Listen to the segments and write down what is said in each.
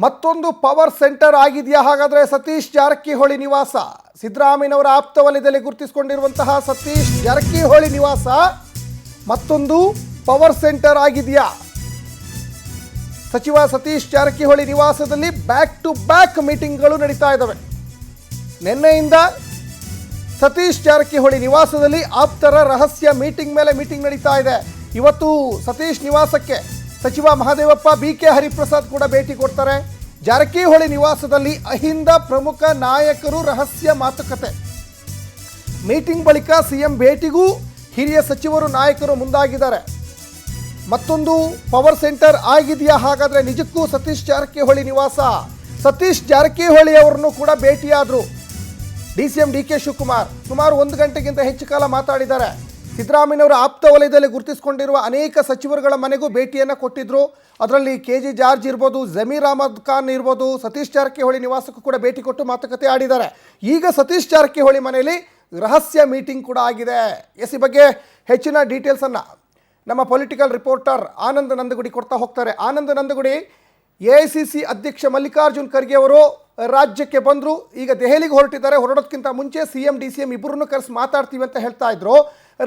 ಮತ್ತೊಂದು power centre ಆಗಿದೆಯಾ ಹಾಗಾದರೆ ಸತೀಶ್ ಜಾರಕಿಹೊಳಿ ನಿವಾಸ? ಸಿದ್ದರಾಮಯ್ಯನವರ ಆಪ್ತ ವಲಯದಲ್ಲಿ ಗುರುತಿಸಿಕೊಂಡಿರುವಂತಹ ಸತೀಶ್ ಜಾರಕಿಹೊಳಿ ನಿವಾಸ ಮತ್ತೊಂದು ಪವರ್ ಸೆಂಟರ್ ಆಗಿದೆಯಾ? ಸಚಿವ ಸತೀಶ್ ಜಾರಕಿಹೊಳಿ ನಿವಾಸದಲ್ಲಿ ಬ್ಯಾಕ್ ಟು ಬ್ಯಾಕ್ ಮೀಟಿಂಗ್ಗಳು ನಡೀತಾ ಇದ್ದಾವೆ. ನಿನ್ನೆಯಿಂದ ಸತೀಶ್ ಜಾರಕಿಹೊಳಿ ನಿವಾಸದಲ್ಲಿ ಆಪ್ತರ ರಹಸ್ಯ ಮೀಟಿಂಗ್ ಮೇಲೆ ಮೀಟಿಂಗ್ ನಡೀತಾ ಇದೆ. ಇವತ್ತು ಸತೀಶ್ ನಿವಾಸಕ್ಕೆ ಸಚಿವ ಮಹದೇವಪ್ಪ, BK ಹರಿಪ್ರಸಾದ್ ಕೂಡ ಭೇಟಿ ಕೊಡ್ತಾರೆ. ಜಾರಕಿಹೊಳಿ ನಿವಾಸದಲ್ಲಿ ಅಹಿಂದ ಪ್ರಮುಖ ನಾಯಕರು ರಹಸ್ಯ ಮಾತುಕತೆ. ಮೀಟಿಂಗ್ ಬಳಿಕ ಸಿಎಂ ಭೇಟಿಗೂ ಹಿರಿಯ ಸಚಿವರು ನಾಯಕರು ಮುಂದಾಗಿದ್ದಾರೆ. ಮತ್ತೊಂದು ಪವರ್ ಸೆಂಟರ್ ಆಗಿದೆಯಾ ಹಾಗಾದ್ರೆ ನಿಜಕ್ಕೂ ಸತೀಶ್ ಜಾರಕಿಹೊಳಿ ನಿವಾಸ? ಸತೀಶ್ ಜಾರಕಿಹೊಳಿ ಅವರನ್ನು ಕೂಡ ಭೇಟಿಯಾದರು DCM DK ಶಿವಕುಮಾರ್. ಸುಮಾರು 1 ಗಂಟೆಗಿಂತ ಹೆಚ್ಚು ಕಾಲ ಮಾತಾಡಿದ್ದಾರೆ. ಸಿದ್ದರಾಮಯ್ಯನವರ ಆಪ್ತ ವಲಯದಲ್ಲಿ ಗುರುತಿಸಿಕೊಂಡಿರುವ ಅನೇಕ ಸಚಿವರುಗಳ ಮನೆಗೂ ಭೇಟಿಯನ್ನು ಕೊಟ್ಟಿದ್ರು. ಅದರಲ್ಲಿ KG ಜಾರ್ಜ್ ಇರ್ಬೋದು, ಜಮೀರ್ ಅಹಮದ್ ಖಾನ್ ಇರ್ಬೋದು, ಸತೀಶ್ ಜಾರಕಿಹೊಳಿ ನಿವಾಸಕ್ಕೂ ಕೂಡ ಭೇಟಿ ಕೊಟ್ಟು ಮಾತುಕತೆ ಆಡಿದ್ದಾರೆ. ಈಗ ಸತೀಶ್ ಜಾರಕಿಹೊಳಿ ಮನೆಯಲ್ಲಿ ರಹಸ್ಯ ಮೀಟಿಂಗ್ ಕೂಡ ಆಗಿದೆ. ಈ ಬಗ್ಗೆ ಹೆಚ್ಚಿನ ಡೀಟೇಲ್ಸನ್ನು ನಮ್ಮ ಪೊಲಿಟಿಕಲ್ ರಿಪೋರ್ಟರ್ ಆನಂದ್ ನಂದಗುಡಿ ಕೊಡ್ತಾ ಹೋಗ್ತಾರೆ. ಆನಂದ್ ನಂದಗುಡಿ, AICC ಅಧ್ಯಕ್ಷ ಮಲ್ಲಿಕಾರ್ಜುನ್ ಖರ್ಗೆ ಅವರು ರಾಜ್ಯಕ್ಕೆ ಬಂದರು. ಈಗ ದೆಹಲಿಗೆ ಹೊರಟಿದ್ದಾರೆ. ಹೊರಡೋದಕ್ಕಿಂತ ಮುಂಚೆ CM DCM ಇಬ್ಬರನ್ನು ಕರೆಸಿ ಮಾತಾಡ್ತೀವಿ ಅಂತ ಹೇಳ್ತಾ ಇದ್ರು.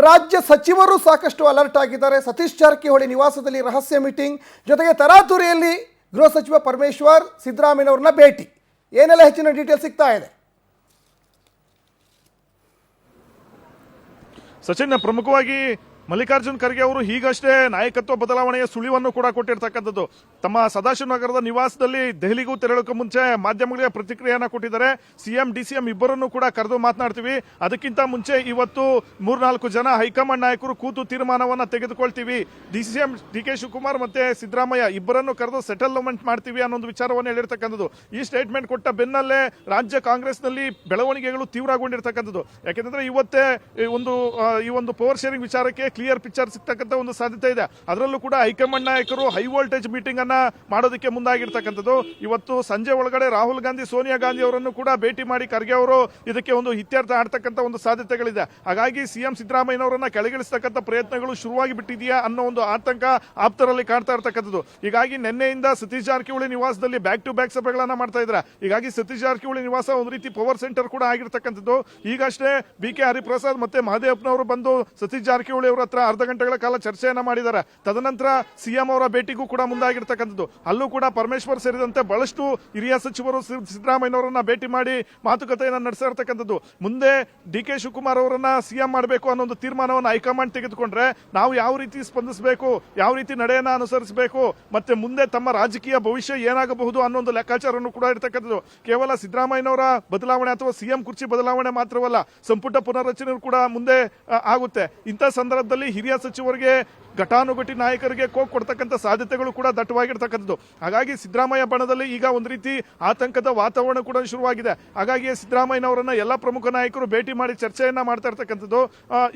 ರಾಜ್ಯ ಸಚಿವರು ಸಾಕಷ್ಟು ಅಲರ್ಟ್ ಆಗಿದ್ದಾರೆ. ಸತೀಶ್ ಜಾರಕಿಹೊಳಿ ನಿವಾಸದಲ್ಲಿ ರಹಸ್ಯ ಮೀಟಿಂಗ್, ಜೊತೆಗೆ ತರಾತುರಿಯಲ್ಲಿ ಗೃಹ ಸಚಿವ ಪರಮೇಶ್ವರ್ ಸಿದ್ದರಾಮಯ್ಯನವ್ರನ್ನ ಭೇಟಿ. ಏನೆಲ್ಲ ಹೆಚ್ಚಿನ ಡೀಟೇಲ್ ಸಿಗ್ತಾ ಇದೆ? ಸಚಿನ್, ಪ್ರಮುಖವಾಗಿ ಮಲ್ಲಿಕಾರ್ಜುನ್ ಖರ್ಗೆ ಅವರು ಹೀಗಷ್ಟೇ ನಾಯಕತ್ವ ಬದಲಾವಣೆಯ ಸುಳಿವನ್ನು ಕೂಡ ಕೊಟ್ಟಿರ್ತಕ್ಕಂಥದ್ದು. ತಮ್ಮ ಸದಾಶಿವನಗರದ ನಿವಾಸದಲ್ಲಿ ದೆಹಲಿಗೂ ತೆರಳೋಕೆ ಮುಂಚೆ ಮಾಧ್ಯಮಗಳಿಗೆ ಪ್ರತಿಕ್ರಿಯೆಯನ್ನು ಕೊಟ್ಟಿದ್ದಾರೆ. CM DCM ಇಬ್ಬರನ್ನು ಕೂಡ ಕರೆದು ಮಾತನಾಡ್ತೀವಿ. ಅದಕ್ಕಿಂತ ಮುಂಚೆ ಇವತ್ತು 3-4 ಜನ ಹೈಕಮಾಂಡ್ ನಾಯಕರು ಕೂತು ತೀರ್ಮಾನವನ್ನು ತೆಗೆದುಕೊಳ್ತೀವಿ. DCM DK ಶಿವಕುಮಾರ್ ಮತ್ತೆ ಸಿದ್ದರಾಮಯ್ಯ ಇಬ್ಬರನ್ನು ಕರೆದು ಸೆಟಲ್ಮೆಂಟ್ ಮಾಡ್ತೀವಿ ಅನ್ನೊಂದು ವಿಚಾರವನ್ನು ಹೇಳಿರ್ತಕ್ಕಂಥದ್ದು. ಈ ಸ್ಟೇಟ್ಮೆಂಟ್ ಕೊಟ್ಟ ಬೆನ್ನಲ್ಲೇ ರಾಜ್ಯ ಕಾಂಗ್ರೆಸ್ನಲ್ಲಿ ಬೆಳವಣಿಗೆಗಳು ತೀವ್ರಗೊಂಡಿರ್ತಕ್ಕಂಥದ್ದು. ಯಾಕೆಂದ್ರೆ ಇವತ್ತೇ ಈ ಒಂದು ಪವರ್ ಶೇರಿಂಗ್ ವಿಚಾರಕ್ಕೆ ಕ್ಲಿಯರ್ ಪಿಕ್ಚರ್ ಸಿಗ್ತಕ್ಕಂಥ ಒಂದು ಸಾಧ್ಯತೆ ಇದೆ. ಅದರಲ್ಲೂ ಕೂಡ ಹೈಕಮಾಂಡ್ ನಾಯಕರು ಹೈ ವೋಲ್ಟೇಜ್ ಮೀಟಿಂಗ್ ಅನ್ನ ಮಾಡೋದಕ್ಕೆ ಮುಂದಾಗಿರ್ತಕ್ಕಂಥದ್ದು. ಇವತ್ತು ಸಂಜೆ ಒಳಗಡೆ ರಾಹುಲ್ ಗಾಂಧಿ, ಸೋನಿಯಾ ಗಾಂಧಿ ಅವರನ್ನು ಕೂಡ ಭೇಟಿ ಮಾಡಿ ಖರ್ಗೆ ಅವರು ಇದಕ್ಕೆ ಒಂದು ಇತ್ಯರ್ಥ ಆಡ್ತಕ್ಕಂಥ ಒಂದು ಸಾಧ್ಯತೆಗಳಿದೆ. ಹಾಗಾಗಿ CM ಸಿದ್ದರಾಮಯ್ಯನವರನ್ನ ಕೆಳಗಿಳಿಸ್ತಕ್ಕಂಥ ಪ್ರಯತ್ನಗಳು ಶುರುವಾಗಿ ಬಿಟ್ಟಿದೆಯಾ ಅನ್ನೋ ಒಂದು ಆತಂಕ ಆಪ್ತರಲ್ಲಿ ಕಾಣ್ತಾ ಇರ್ತಕ್ಕಂಥದ್ದು. ಹೀಗಾಗಿ ನಿನ್ನೆಯಿಂದ ಸತೀಶ್ ಜಾರಕಿಹೊಳಿ ನಿವಾಸದಲ್ಲಿ ಬ್ಯಾಕ್ ಟು ಬ್ಯಾಕ್ ಸಭೆಗಳನ್ನ ಮಾಡ್ತಾ ಇದ್ದಾರೆ. ಹೀಗಾಗಿ ಸತೀಶ್ ಜಾರಕಿಹೊಳಿ ನಿವಾಸ ಒಂದು ರೀತಿ ಪವರ್ ಸೆಂಟರ್ ಕೂಡ ಆಗಿರ್ತಕ್ಕಂಥದ್ದು. ಈಗಷ್ಟೇ BK ಹರಿಪ್ರಸಾದ್ ಮತ್ತೆ ಮಹದೇವಪ್ಪನವರು ಬಂದು ಸತೀಶ್ ಜಾರಕಿಹೊಳಿ ಅವರ ಹತ್ರ ಅರ್ಧ ಗಂಟೆಗಳ ಕಾಲ ಚರ್ಚೆಯನ್ನ ಮಾಡಿದ್ದಾರೆ. ತದನಂತರ CM ಅವರ ಭೇಟಿಗೂ ಕೂಡ ಮುಂದಾಗಿರ್ತಕ್ಕಂಥದ್ದು. ಅಲ್ಲೂ ಕೂಡ ಪರಮೇಶ್ವರ್ ಸೇರಿದಂತೆ ಬಹಳಷ್ಟು ಹಿರಿಯ ಸಚಿವರು ಸಿದ್ದರಾಮಯ್ಯನವರನ್ನ ಭೇಟಿ ಮಾಡಿ ಮಾತುಕತೆಯನ್ನು ನಡೆಸಿರ್ತಕ್ಕಂಥದ್ದು. ಮುಂದೆ DK ಶಿವಕುಮಾರ್ ಅವರನ್ನ CM ಮಾಡಬೇಕು ಅನ್ನೋ ಒಂದು ತೀರ್ಮಾನವನ್ನು ಹೈಕಮಾಂಡ್ ತೆಗೆದುಕೊಂಡ್ರೆ ನಾವು ಯಾವ ರೀತಿ ಸ್ಪಂದಿಸಬೇಕು, ಯಾವ ರೀತಿ ನಡೆಯನ್ನ ಅನುಸರಿಸಬೇಕು, ಮತ್ತೆ ಮುಂದೆ ತಮ್ಮ ರಾಜಕೀಯ ಭವಿಷ್ಯ ಏನಾಗಬಹುದು ಅನ್ನೋ ಒಂದು ಲೆಕ್ಕಾಚಾರವನ್ನು ಕೂಡ ಇರತಕ್ಕಂಥದ್ದು. ಕೇವಲ ಸಿದ್ದರಾಮಯ್ಯನವರ ಬದಲಾವಣೆ ಅಥವಾ CM ಕುರ್ಚಿ ಬದಲಾವಣೆ ಮಾತ್ರವಲ್ಲ, ಸಂಪುಟ ಪುನರ್ರಚನೆ ಕೂಡ ಮುಂದೆ ಆಗುತ್ತೆ. ಇಂಥ ಸಂದರ್ಭದಲ್ಲಿ ಹಿರಿಯ ಸಚಿವರಿಗೆ, ಘಟಾನುಘಟಿ ನಾಯಕರಿಗೆ ಕೋಕ್ ಕೊಡ್ತಕ್ಕಂಥ ಸಾಧ್ಯತೆಗಳು ಕೂಡ ದಟ್ಟವಾಗಿರ್ತಕ್ಕಂಥದ್ದು. ಹಾಗಾಗಿ ಸಿದ್ದರಾಮಯ್ಯ ಬಣದಲ್ಲಿ ಈಗ ಒಂದು ರೀತಿ ಆತಂಕದ ವಾತಾವರಣ ಕೂಡ ಶುರುವಾಗಿದೆ. ಹಾಗಾಗಿ ಸಿದ್ದರಾಮಯ್ಯನವರನ್ನ ಎಲ್ಲ ಪ್ರಮುಖ ನಾಯಕರು ಭೇಟಿ ಮಾಡಿ ಚರ್ಚೆಯನ್ನ ಮಾಡ್ತಾ ಇರ್ತಕ್ಕಂಥದ್ದು.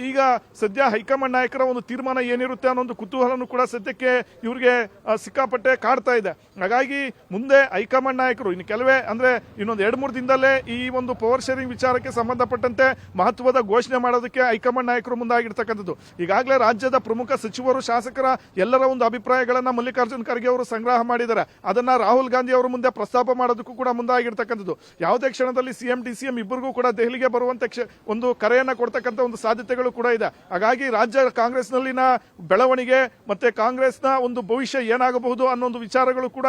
ಈಗ ಸದ್ಯ ಹೈಕಮಾಂಡ್ ನಾಯಕರ ಒಂದು ತೀರ್ಮಾನ ಏನಿರುತ್ತೆ ಅನ್ನೋ ಒಂದು ಕುತೂಹಲನೂ ಕೂಡ ಸದ್ಯಕ್ಕೆ ಇವರಿಗೆ ಸಿಕ್ಕಾಪಟ್ಟೆ ಕಾಡ್ತಾ ಇದೆ. ಹಾಗಾಗಿ ಮುಂದೆ ಹೈಕಮಾಂಡ್ ನಾಯಕರು ಇನ್ನೊಂದು 2-3 ದಿನದಲ್ಲೇ ಈ ಒಂದು ಪವರ್ ಶೇರಿಂಗ್ ವಿಚಾರಕ್ಕೆ ಸಂಬಂಧಪಟ್ಟಂತೆ ಮಹತ್ವದ ಘೋಷಣೆ ಮಾಡೋದಕ್ಕೆ ಹೈಕಮಾಂಡ್ ನಾಯಕರು ಮುಂದಾಗಿರ್ತಕ್ಕಂಥದ್ದು. ಈಗಾಗಲೇ ರಾಜ್ಯದ ಪ್ರಮುಖ ಸಚಿವರು, ಶಾಸಕರ ಎಲ್ಲರ ಒಂದು ಅಭಿಪ್ರಾಯಗಳನ್ನ ಮಲ್ಲಿಕಾರ್ಜುನ್ ಖರ್ಗೆ ಅವರು ಸಂಗ್ರಹ ಮಾಡಿದ್ದಾರೆ. ಅದನ್ನ ರಾಹುಲ್ ಗಾಂಧಿ ಅವರ ಮುಂದೆ ಪ್ರಸ್ತಾಪ ಮಾಡೋದಕ್ಕೂ ಕೂಡ ಮುಂದಾಗಿರ್ತಕ್ಕಂಥದ್ದು. ಯಾವುದೇ ಕ್ಷಣದಲ್ಲಿ CM DCM ಇಬ್ಬರಿಗೂ ಕೂಡ ದೆಹಲಿಗೆ ಬರುವಂತೆ ಒಂದು ಕರೆಯನ್ನ ಕೊಡ್ತಕ್ಕಂಥ ಒಂದು ಸಾಧ್ಯತೆಗಳು ಕೂಡ ಇದೆ. ಹಾಗಾಗಿ ರಾಜ್ಯ ಕಾಂಗ್ರೆಸ್ನಲ್ಲಿನ ಬೆಳವಣಿಗೆ ಮತ್ತೆ ಕಾಂಗ್ರೆಸ್ನ ಒಂದು ಭವಿಷ್ಯ ಏನಾಗಬಹುದು ಅನ್ನೋ ಒಂದು ವಿಚಾರಗಳು ಕೂಡ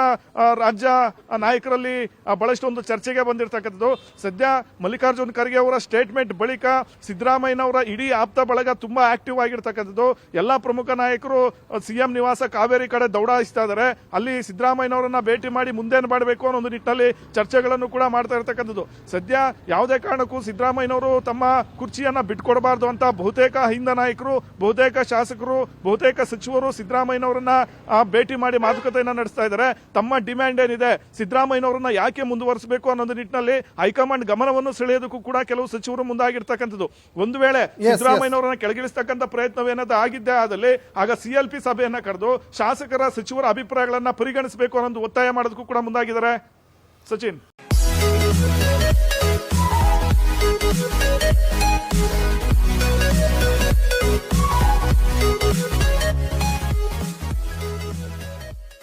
ರಾಜ್ಯ ನಾಯಕರಲ್ಲಿ ಬಹಳಷ್ಟು ಒಂದು ಚರ್ಚೆಗೆ ಬಂದಿರತಕ್ಕಂಥದ್ದು. ಸದ್ಯ ಮಲ್ಲಿಕಾರ್ಜುನ್ ಖರ್ಗೆ ಅವರ ಸ್ಟೇಟ್ಮೆಂಟ್ ಬಳಿಕ ಸಿದ್ದರಾಮಯ್ಯನವರ ಇಡೀ ಆಪ್ತ ಬಳಗ ತುಂಬಾ ಆಕ್ಟಿವ್ ಆಗಿರ್ತಕ್ಕಂಥದ್ದು. ಎಲ್ಲಾ ಪ್ರಮುಖ ನಾಯಕರು CM ನಿವಾಸ ಕಾವೇರಿ ಕಡೆ ದೌಡಾಯಿಸ್ತಾ ಇದ್ದಾರೆ. ಅಲ್ಲಿ ಸಿದ್ದರಾಮಯ್ಯನವರನ್ನ ಭೇಟಿ ಮಾಡಿ ಮುಂದೇನು ಮಾಡಬೇಕು ಅನ್ನೋ ಒಂದು ನಿಟ್ಟಿನಲ್ಲಿ ಚರ್ಚೆಗಳನ್ನು ಕೂಡ ಮಾಡ್ತಾ ಇರ್ತಕ್ಕಂಥದ್ದು. ಸದ್ಯ ಯಾವುದೇ ಕಾರಣಕ್ಕೂ ಸಿದ್ದರಾಮಯ್ಯನವರು ತಮ್ಮ ಕುರ್ಚಿಯನ್ನ ಬಿಟ್ಕೊಡಬಾರ್ದು ಅಂತ ಬಹುತೇಕ ಹಿಂದ ನಾಯಕರು, ಬಹುತೇಕ ಶಾಸಕರು, ಬಹುತೇಕ ಸಚಿವರು ಸಿದ್ದರಾಮಯ್ಯನವರನ್ನ ಭೇಟಿ ಮಾಡಿ ಮಾತುಕತೆಯನ್ನ ನಡೆಸ್ತಾ ಇದ್ದಾರೆ. ತಮ್ಮ ಡಿಮ್ಯಾಂಡ್ ಏನಿದೆ, ಸಿದ್ದರಾಮಯ್ಯನವರನ್ನ ಯಾಕೆ ಮುಂದುವರಿಸಬೇಕು ಅನ್ನೋ ನಿಟ್ಟಿನಲ್ಲಿ ಹೈಕಮಾಂಡ್ ಗಮನವನ್ನು ಸೆಳೆಯೋದಕ್ಕೂ ಕೂಡ ಕೆಲವು ಸಚಿವರು ಮುಂದಾಗಿರ್ತಕ್ಕಂಥದ್ದು. ಒಂದು ವೇಳೆ ಸಿದ್ದರಾಮಯ್ಯನವರನ್ನ ಕೆಳಗಿಳಿಸ್ತಕ್ಕಂಥ ಪ್ರಯತ್ನವೇನಾದ ಆಗಿದ್ದೇ ಆದಲ್ಲಿ ಆಗ CLP ಸಭೆಯನ್ನ ಕರೆದು ಶಾಸಕರ, ಸಚಿವರ ಅಭಿಪ್ರಾಯಗಳನ್ನ ಪರಿಗಣಿಸಬೇಕು ಅನ್ನೋ ಒತ್ತಾಯ ಮಾಡೋದಕ್ಕೂ ಕೂಡ ಮುಂದಾಗಿದ್ದಾರೆ. ಸಚಿನ್.